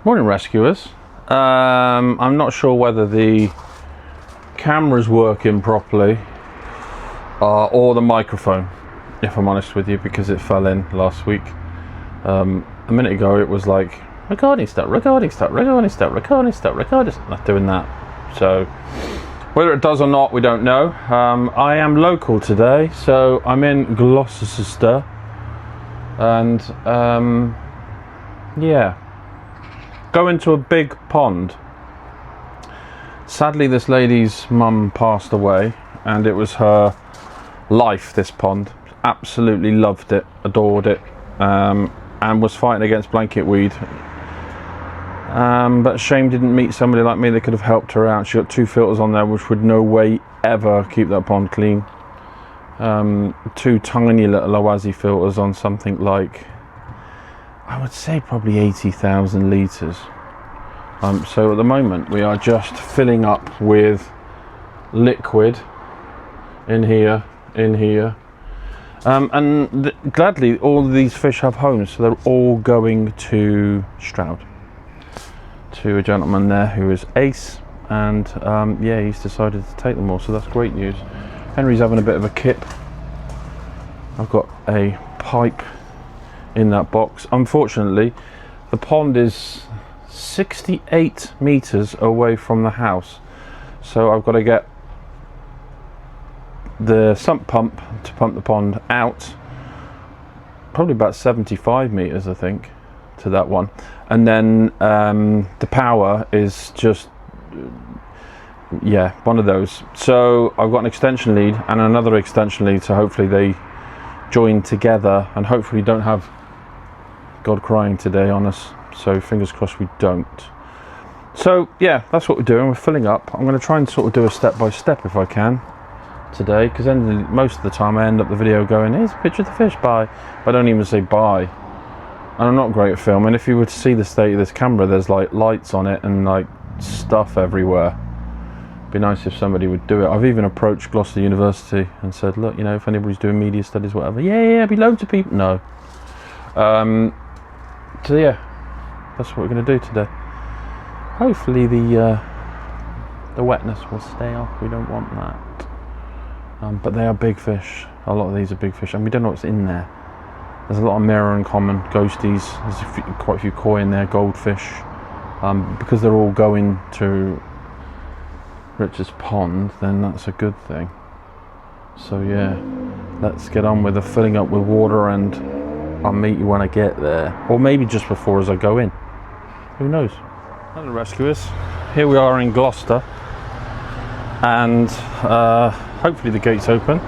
Morning, rescuers. I'm not sure whether the camera's working properly or the microphone, if I'm honest with you, because it fell in last week. A minute ago it was like recording stuff, not doing that. So whether it does or not, we don't know. I am local today, so I'm in Gloucester, and yeah, going to a big pond. Sadly, this lady's mum passed away, and it was her life, this pond. Absolutely loved it, adored it, and was fighting against blanket weed. But shame didn't meet somebody like me that could have helped her out. She got 2 filters on there which would no way ever keep that pond clean. 2 tiny little Oasis filters on something like, I would say probably 80,000 litres. So at the moment we are just filling up with liquid in here. And gladly all of these fish have homes, so they're all going to Stroud, to a gentleman there who is Ace, and yeah, he's decided to take them all, so that's great news. Henry's having a bit of a kip. I've got a pipe in that box. Unfortunately, the pond is 68 meters away from the house, so I've got to get the sump pump to pump the pond out, probably about 75 meters I think to that one, and then the power is just yeah, one of those. So I've got an extension lead and another extension lead, so hopefully they join together, and hopefully don't have God crying today on us, so fingers crossed we don't. So yeah, that's what we're doing. We're filling up. I'm going to try and sort of do a step by step if I can today, because most of the time I end up the video going, here's a picture of the fish, bye. But I don't even say bye, and I'm not great at filming. If you were to see the state of this camera, there's like lights on it and like stuff everywhere. Be nice if somebody would do it. I've even approached Gloucester University and said, look, you know, if anybody's doing media studies, whatever, yeah, be loads of people. No. So yeah, that's what we're going to do today. Hopefully the wetness will stay off. We don't want that. But they are big fish. A lot of these are big fish, and we don't know what's in there. There's a lot of mirror and common, ghosties. There's quite a few koi in there, goldfish. Because they're all going to Richard's pond, then that's a good thing. So yeah, let's get on with the filling up with water, and I'll meet you when I get there, or maybe just before as I go in. Who knows? Hello, rescuers. Here we are in Gloucester, and hopefully the gate's open.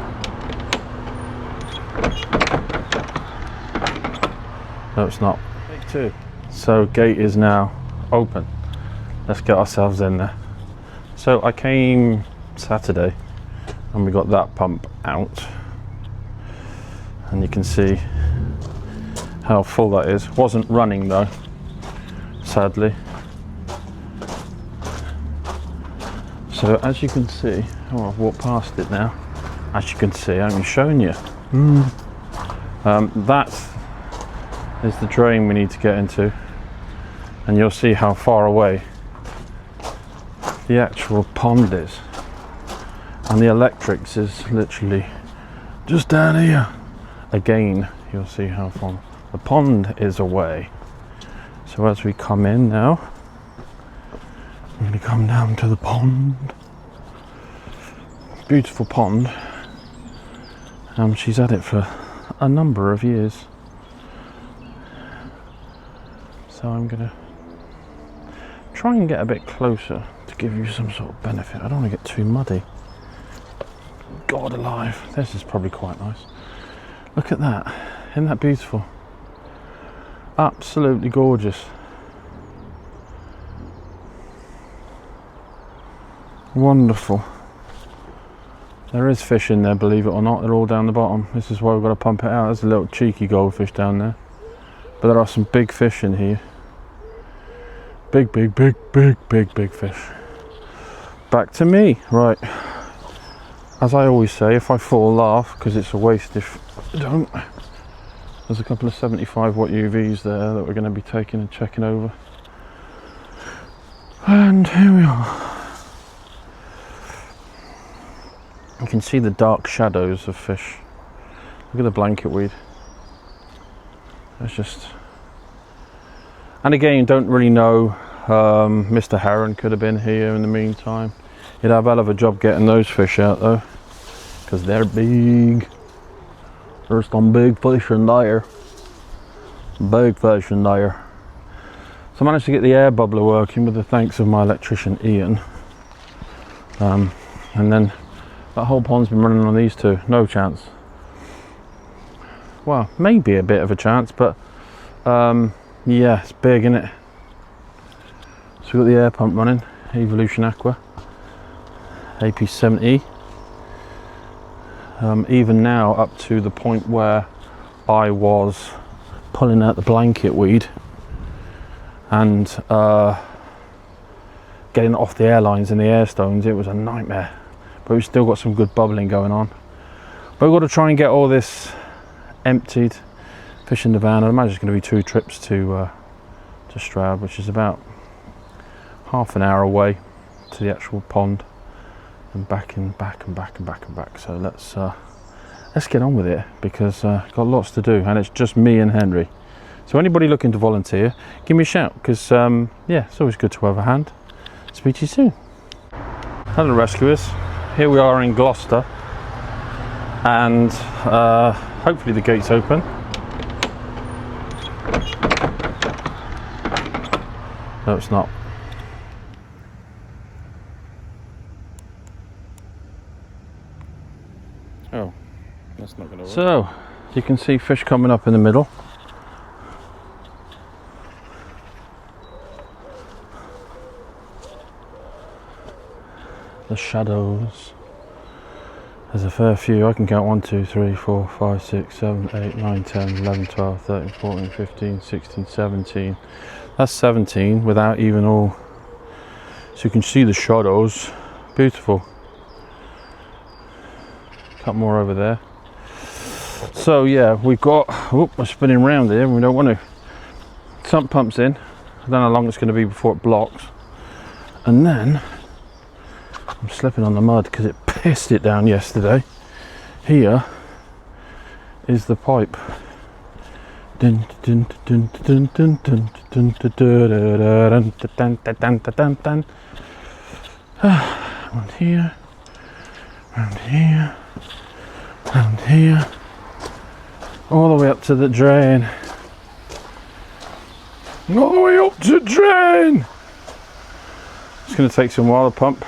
No, it's not. Take 2. So gate is now open. Let's get ourselves in there. So I came Saturday and we got that pump out, and you can see how full that is. Wasn't running though, sadly. So as you can see, oh, I've walked past it now. As you can see, I haven't shown you. That is the drain we need to get into, and you'll see how far away the actual pond is, and the electrics is literally just down here. Again, you'll see how far the pond is away. So as we come in now, I'm going to come down to the pond. Beautiful pond. She's had it for a number of years. So I'm going to try and get a bit closer to give you some sort of benefit. I don't want to get too muddy. God alive, this is probably quite nice. Look at that. Isn't that beautiful? Absolutely gorgeous. Wonderful. There is fish in there, believe it or not. They're all down the bottom. This is why we've got to pump it out. There's a little cheeky goldfish down there, but there are some big fish in here. Big fish. Back to me. Right, as I always say, if I fall, laugh, because it's a waste if I don't. There's a couple of 75 watt UVs there that we're going to be taking and checking over. And here we are. You can see the dark shadows of fish. Look at the blanket weed. It's just... And again, you don't really know. Mr. Heron could have been here in the meantime. He'd have a hell of a job getting those fish out though, because they're big. There's some big fish in there. Big fish in there. So I managed to get the air bubbler working with the thanks of my electrician Ian. And then that whole pond's been running on these two. No chance. Well, maybe a bit of a chance, but yeah, it's big, isn't it? So we've got the air pump running, Evolution Aqua, AP70. Even now, up to the point where I was pulling out the blanket weed and getting it off the airlines and the air stones, it was a nightmare. But we've still got some good bubbling going on. But we've got to try and get all this emptied, fish in the van. I imagine it's going to be 2 trips to Stroud, which is about half an hour away to the actual pond, and back and back and back and back and back. So let's get on with it, because got lots to do, and it's just me and Henry. So anybody looking to volunteer, give me a shout, because yeah, it's always good to have a hand. Speak to you soon. Hello rescuers, here we are in Gloucester, and hopefully the gate's open. No, it's not. Oh, that's not going to work. So, you can see fish coming up in the middle. The shadows. There's a fair few. I can count 1, 2, 3, 4, 5, 6, 7, 8, 9, 10, 11, 12, 13, 14, 15, 16, 17. That's 17 without even all. So you can see the shadows. Beautiful. Couple more over there. So yeah, we've got, oh, we're spinning round here, we don't want to. Sump pumps in. I don't know how long it's going to be before it blocks. And then, I'm slipping on the mud because it pissed it down yesterday. Here is the pipe. Around here, around here, around here, all the way up to the drain. All the way up to the drain! It's going to take some while to pump.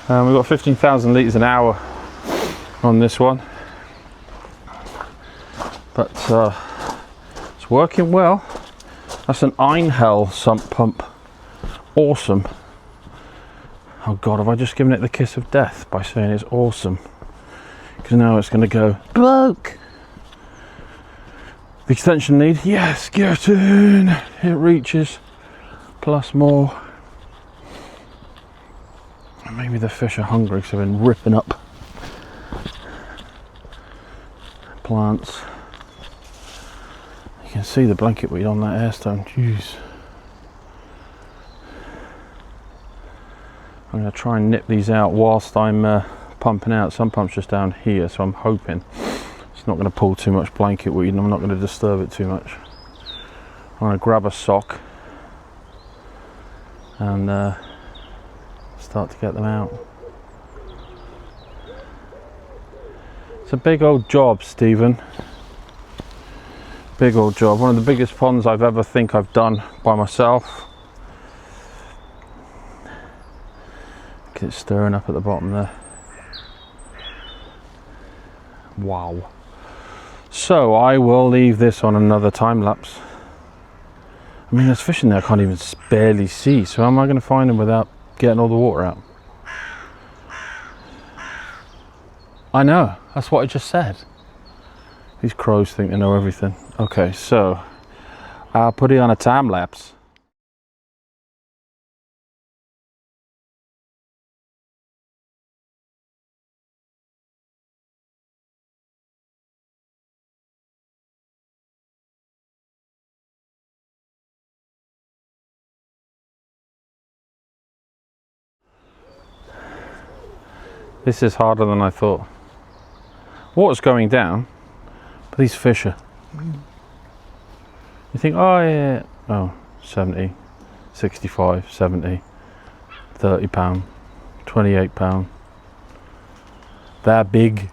We've got 15,000 litres an hour on this one. But it's working well. That's an Einhell sump pump. Awesome. Oh God, have I just given it the kiss of death by saying it's awesome? Because now it's going to go bloke. The extension lead, yes, get in. It reaches plus more. Maybe the fish are hungry because they've been ripping up plants. You can see the blanket weed on that airstone. Jeez. I'm going to try and nip these out whilst I'm pumping out. Some pumps just down here, so I'm hoping it's not going to pull too much blanket weed and I'm not going to disturb it too much. I'm going to grab a sock and start to get them out. It's a big old job, Stephen. Big old job. One of the biggest ponds I've ever think I've done by myself. Look at it stirring up at the bottom there. Wow. So I will leave this on another time lapse. I mean, there's fish in there I can't even barely see, so how am I going to find them without getting all the water out? I know, that's what I just said. These crows think they know everything. Okay, so I'll put it on a time lapse. This is harder than I thought. Water's going down, but these fish are... You think, oh yeah, oh, 70, 65, 70, 30 pound, 28 pound. They're big.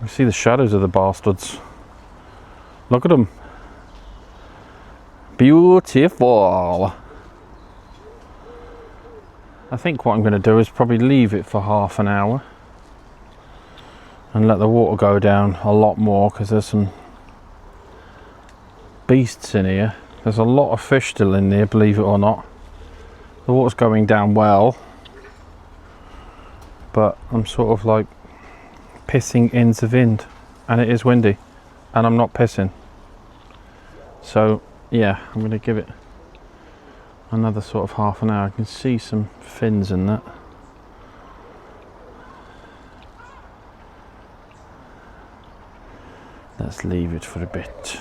You see the shadows of the bastards. Look at them. Beautiful. I think what I'm going to do is probably leave it for half an hour and let the water go down a lot more, because there's some beasts in here. There's a lot of fish still in there, believe it or not. The water's going down well, but I'm sort of like pissing ends of wind, and it is windy and I'm not pissing. So yeah, I'm going to give it another sort of half an hour. I can see some fins in that. Let's leave it for a bit.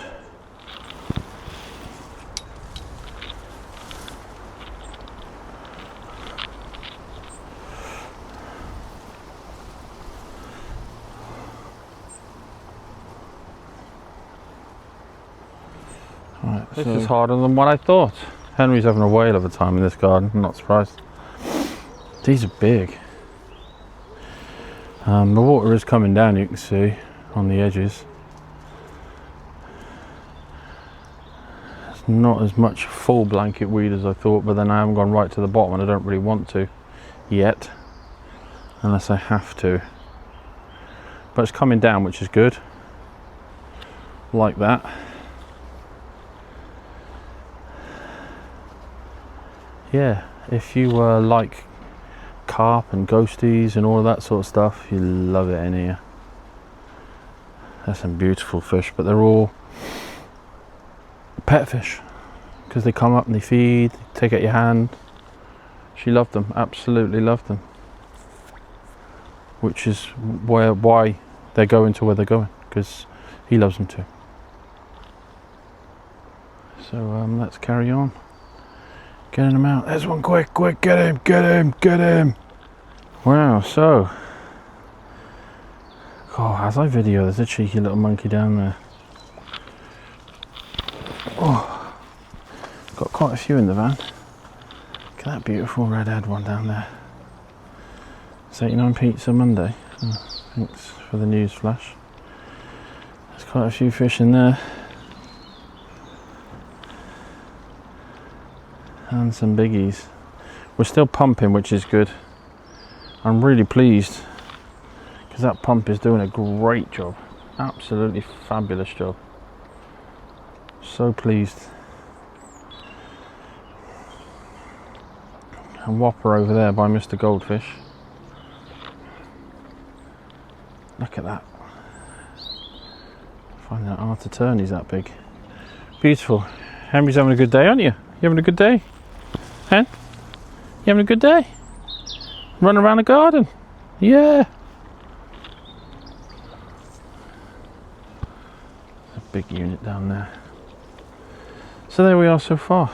Right, this is harder than what I thought. Henry's having a whale of a time in this garden, I'm not surprised. These are big. The water is coming down, you can see, on the edges. It's not as much full blanket weed as I thought, but then I haven't gone right to the bottom and I don't really want to yet, unless I have to. But it's coming down, which is good. Like that. Yeah, if you like carp and ghosties and all of that sort of stuff, you love it in here. There's some beautiful fish, but they're all pet fish, because they come up and they feed, they take out your hand. She loved them, absolutely loved them, which is why they're going to where they're going, because he loves them too. So let's carry on. Getting them out. There's one, quick, get him, get him, get him. Wow, so. Oh, as I video, there's a cheeky little monkey down there. Oh, got quite a few in the van. Look at that beautiful red-haired one down there. It's 89 pizza Monday. Oh, thanks for the news flash. There's quite a few fish in there. And some biggies. We're still pumping, which is good. I'm really pleased, because that pump is doing a great job. Absolutely fabulous job. So pleased. And Whopper over there by Mr. Goldfish. Look at that. I find that hard to turn, he's that big. Beautiful. Henry's having a good day, aren't you? You having a good day? Hen? You having a good day? Running around the garden? Yeah. A big unit down there. So there we are so far.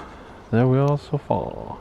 There we are so far.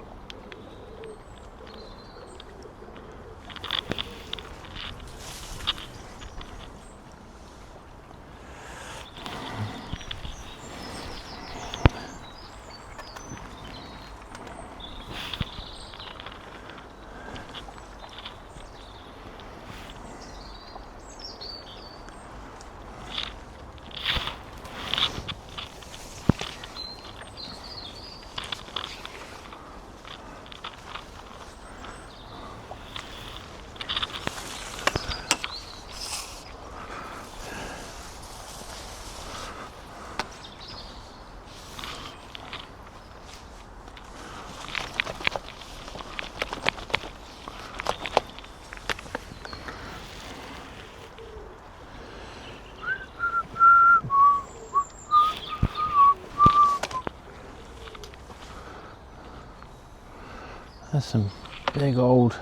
There's some big old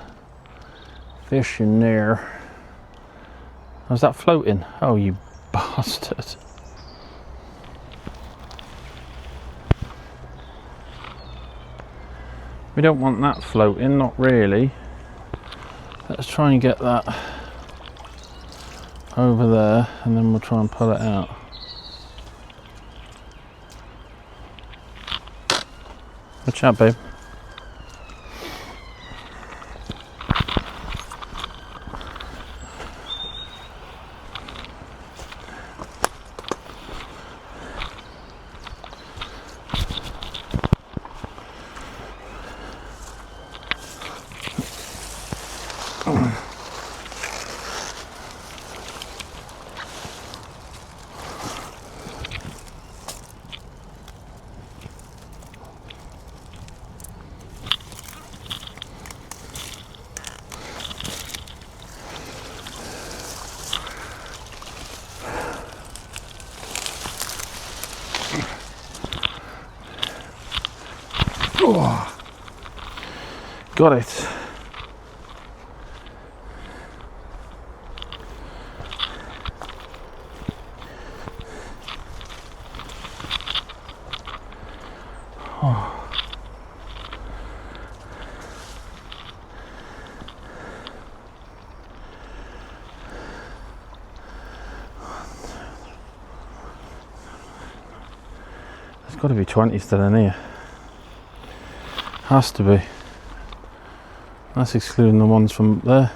fish in there. Was that floating? Oh, you bastard. We don't want that floating, not really. Let's try and get that over there, and then we'll try and pull it out. Watch out, babe. Oh, got it. Oh. There's got to be 20 still in here. Has to be. That's excluding the ones from there.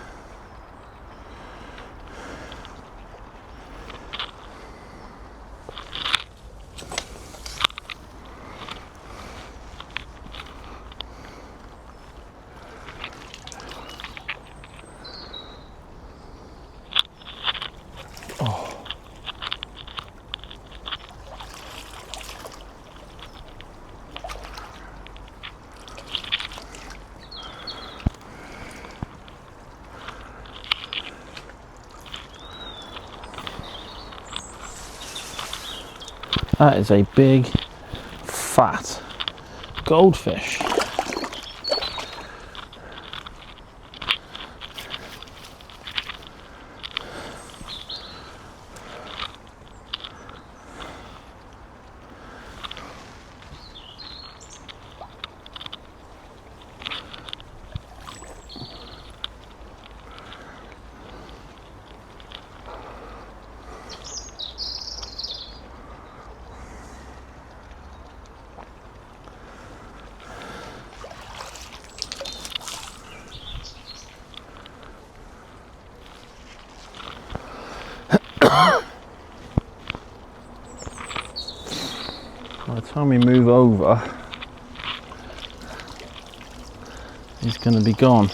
Oh. That is a big, fat goldfish. By the time we move over, he's going to be gone.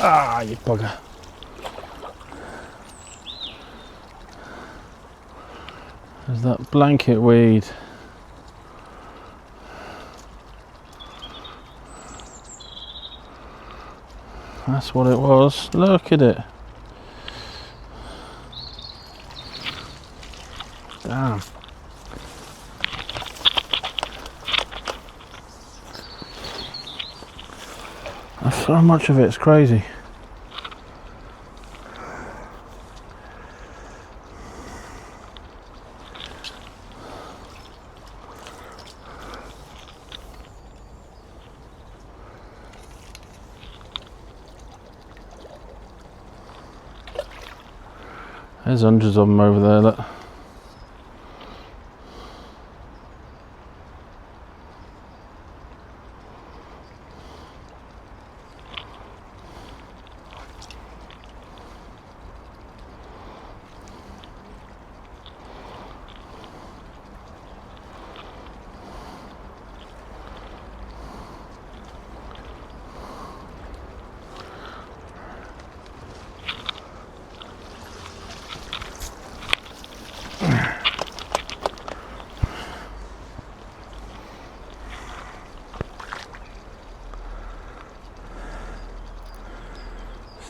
Ah, you bugger. There's that blanket weed. That's what it was. Look at it. Damn. That's so much of it, it's crazy. There's hundreds of them over there, look.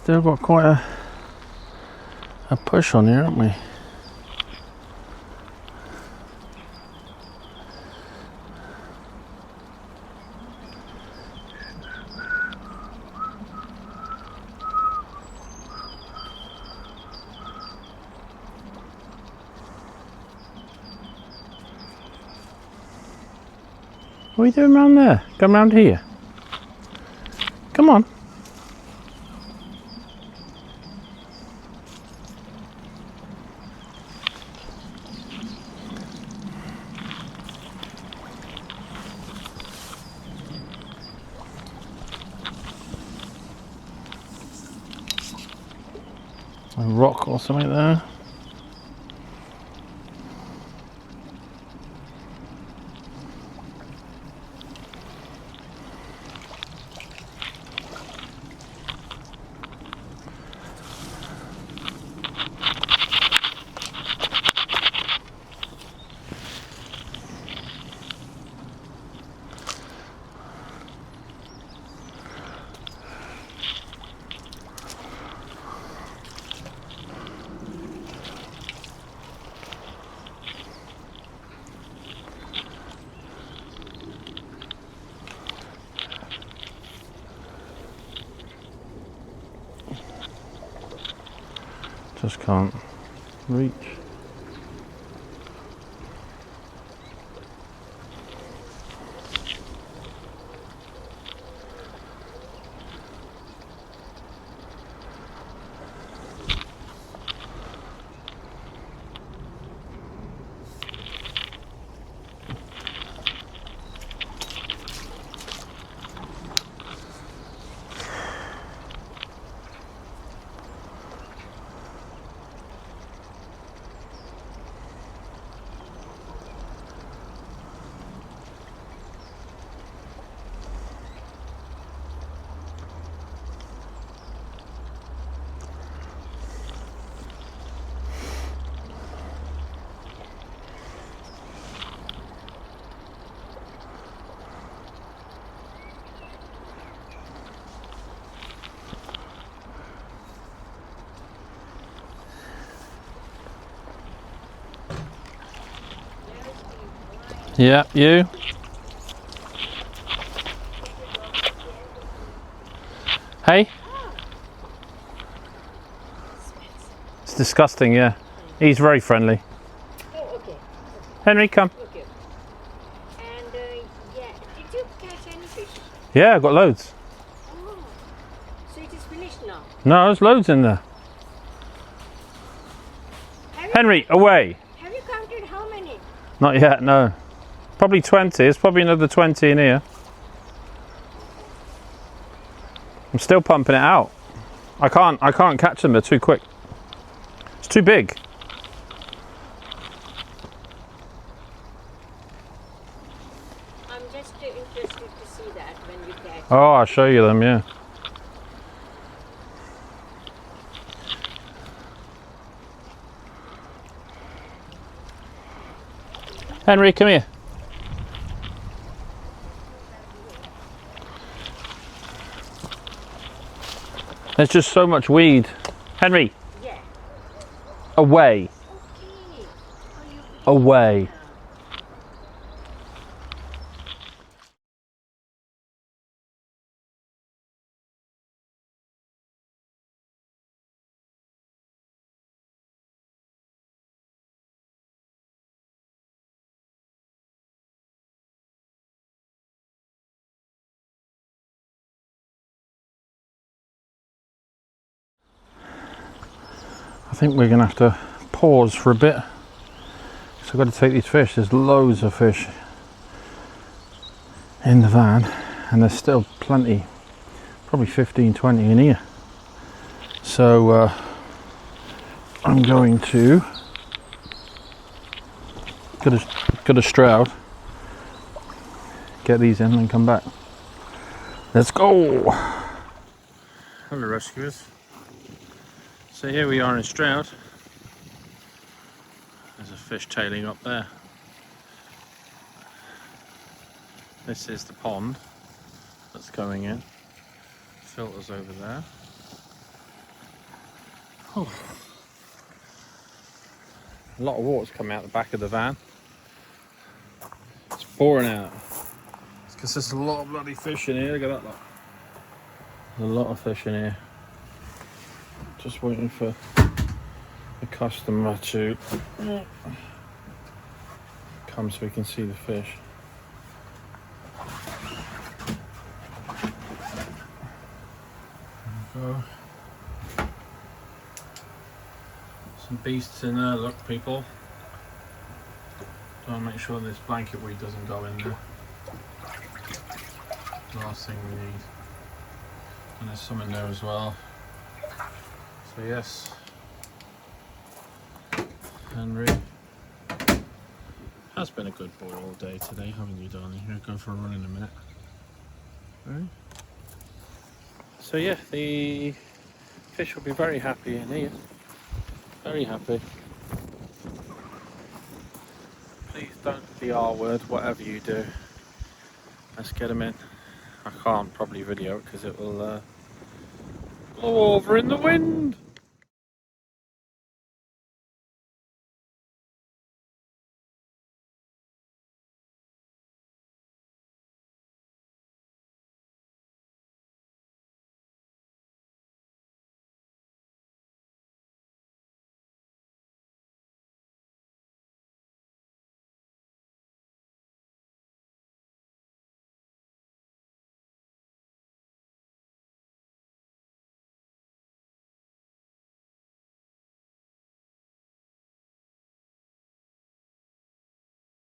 Still got quite a push on here, haven't we? What are you doing round there? Come round here. Come on. A rock or something there. Just can't reach. Yeah, you? Hey? It's disgusting, yeah. He's very friendly. Oh, okay. Henry, come. Okay. And yeah, did you catch any fish? Yeah, I've got loads. Oh, so it is finished now. No, there's loads in there. Henry, away. Have you counted how many? Not yet, no. Probably 20. There's probably another 20 in here. I'm still pumping it out. I can't catch them, they're too quick. It's too big. I'm just interested to see that when you catch. Oh, I'll show you them, yeah. Henry, come here. There's just so much weed. Henry, Yeah. away, Okay. away. I think we're gonna have to pause for a bit. So I've got to take these fish. There's loads of fish in the van and there's still plenty, probably 15, 20 in here. So I'm going to get a Stroud, get these in and come back. Let's go. Hello rescuers. So here we are in Stroud. There's a fish tailing up there. This is the pond that's going in. Filters over there. Oh. A lot of water's coming out the back of the van. It's pouring out. It's because there's a lot of bloody fish in here. Look at that lot. There's a lot of fish in here. Just waiting for the customer to come so we can see the fish. go. Some beasts in there, look people. I'll make sure this blanket weed doesn't go in there. Last thing we need. And there's some in there as well. So yes, Henry has been a good boy all day today, haven't you, darling? You're gonna go for a run in a minute. Right. So yeah, the fish will be very happy in here. Very happy. Please don't the R word, whatever you do. Let's get them in. I can't probably video it because it will blow over in the wind.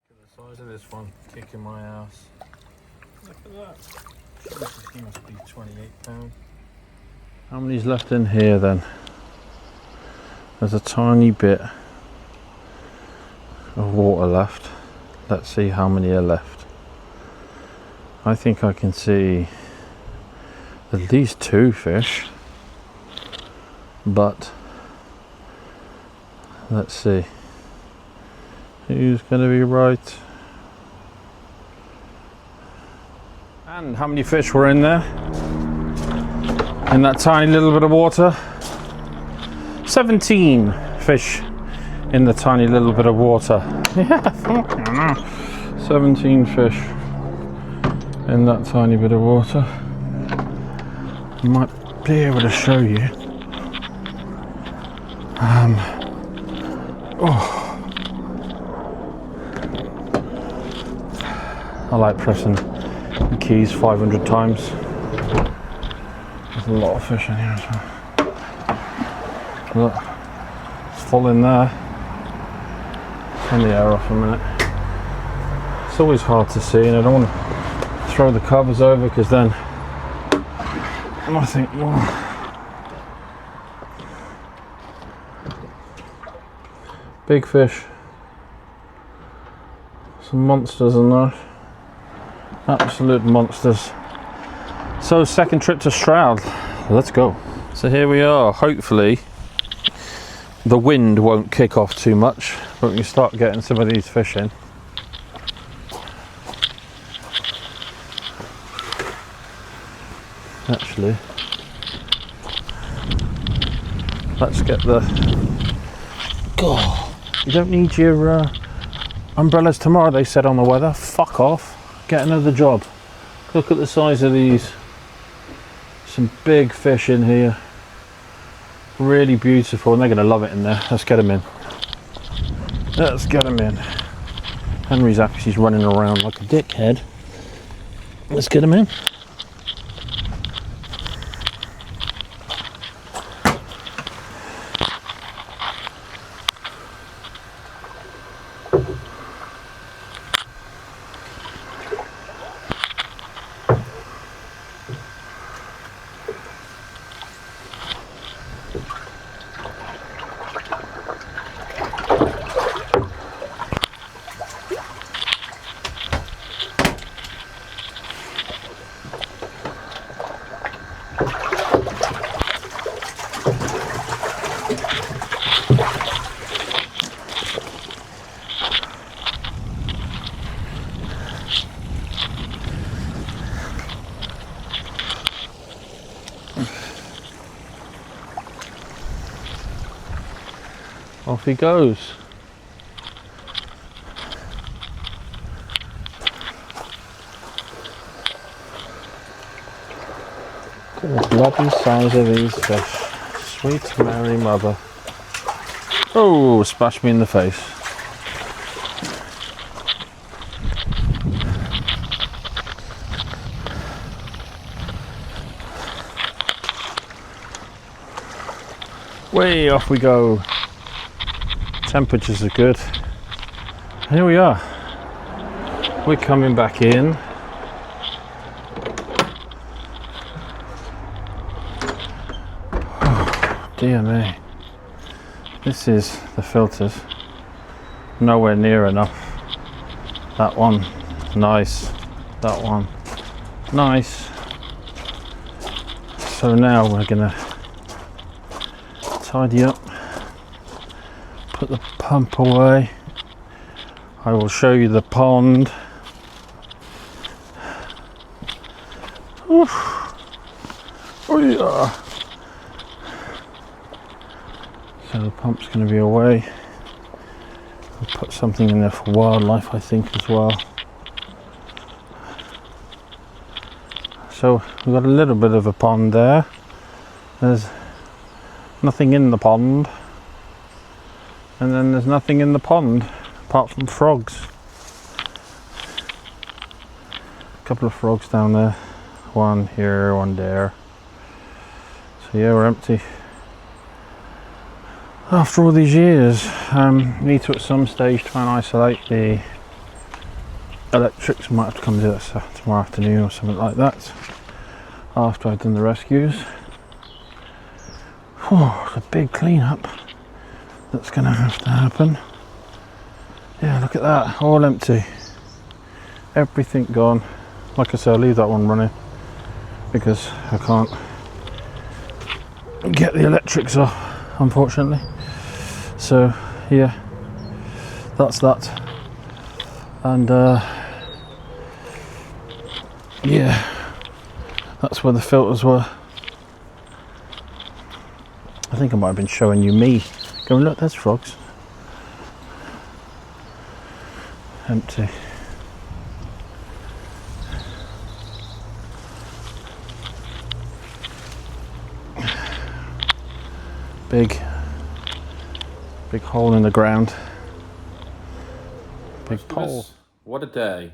The size of this one, kicking my ass. Look at that. He must be 28 pounds. How many's left in here then? There's a tiny bit of water left. Let's see how many are left. I think I can see at least 2 fish, but let's see who's going to be right. And how many fish were in there in that tiny little bit of water? 17 fish in the tiny little bit of water. Yeah, fucking hell. 17 fish in that tiny bit of water. I might be able to show you. I like pressing the keys 500 times. There's a lot of fish in here as well. Look, it's full in there. Turn the air off a minute. It's always hard to see, and I don't want to throw the covers over because then I think, well, big fish, some monsters in there, absolute monsters. So second trip to Stroud, let's go. So here we are. Hopefully the wind won't kick off too much, but we can start getting some of these fish in. Actually, let's get the... God, you don't need your umbrellas tomorrow, they said on the weather. Fuck off, get another job. Look at the size of these. Some big fish in here, really beautiful, and they're going to love it in there. Let's get them in. Let's get them in. Henry's actually running around like a dickhead. Let's get them in. Off he goes. Look at the bloody size of these fish. Sweet Mary Mother. Oh, splashed me in the face. Way off we go. Temperatures are good. Here we are. We're coming back in. Oh, dear me. This is the filters. Nowhere near enough. That one, nice. That one, nice. So now we're gonna tidy up, put the pump away. I will show you the pond. Oof. Oh yeah. So the pump's going to be away. I'll put something in there for wildlife, I think, as well. So we've got a little bit of a pond there. There's nothing in the pond. And then there's nothing in the pond apart from frogs. A couple of frogs down there. One here, one there. So yeah, we're empty. After all these years, need to at some stage try and isolate the electrics. Might have to come do that tomorrow afternoon or something like that, after I've done the rescues. Oh, it's a big clean-up that's going to have to happen. Yeah, look at that, all empty. Everything gone. Like I said, I'll leave that one running because I can't get the electrics off, unfortunately. So yeah, that's that. And yeah, that's where the filters were. I think I might have been showing you me going, look, there's frogs. Empty. Big hole in the ground. Big pole. What a day.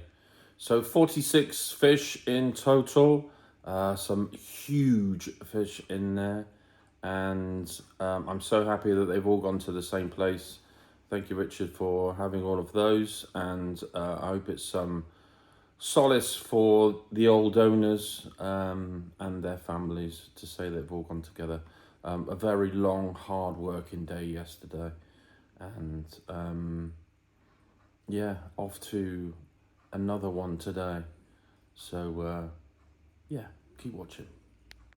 So 46 fish in total. Some huge fish in there. And I'm so happy that they've all gone to the same place. Thank you, Richard, for having all of those. And I hope it's some solace for the old owners and their families to say they've all gone together. A very long, hard working day yesterday. And yeah, off to another one today. So yeah, keep watching.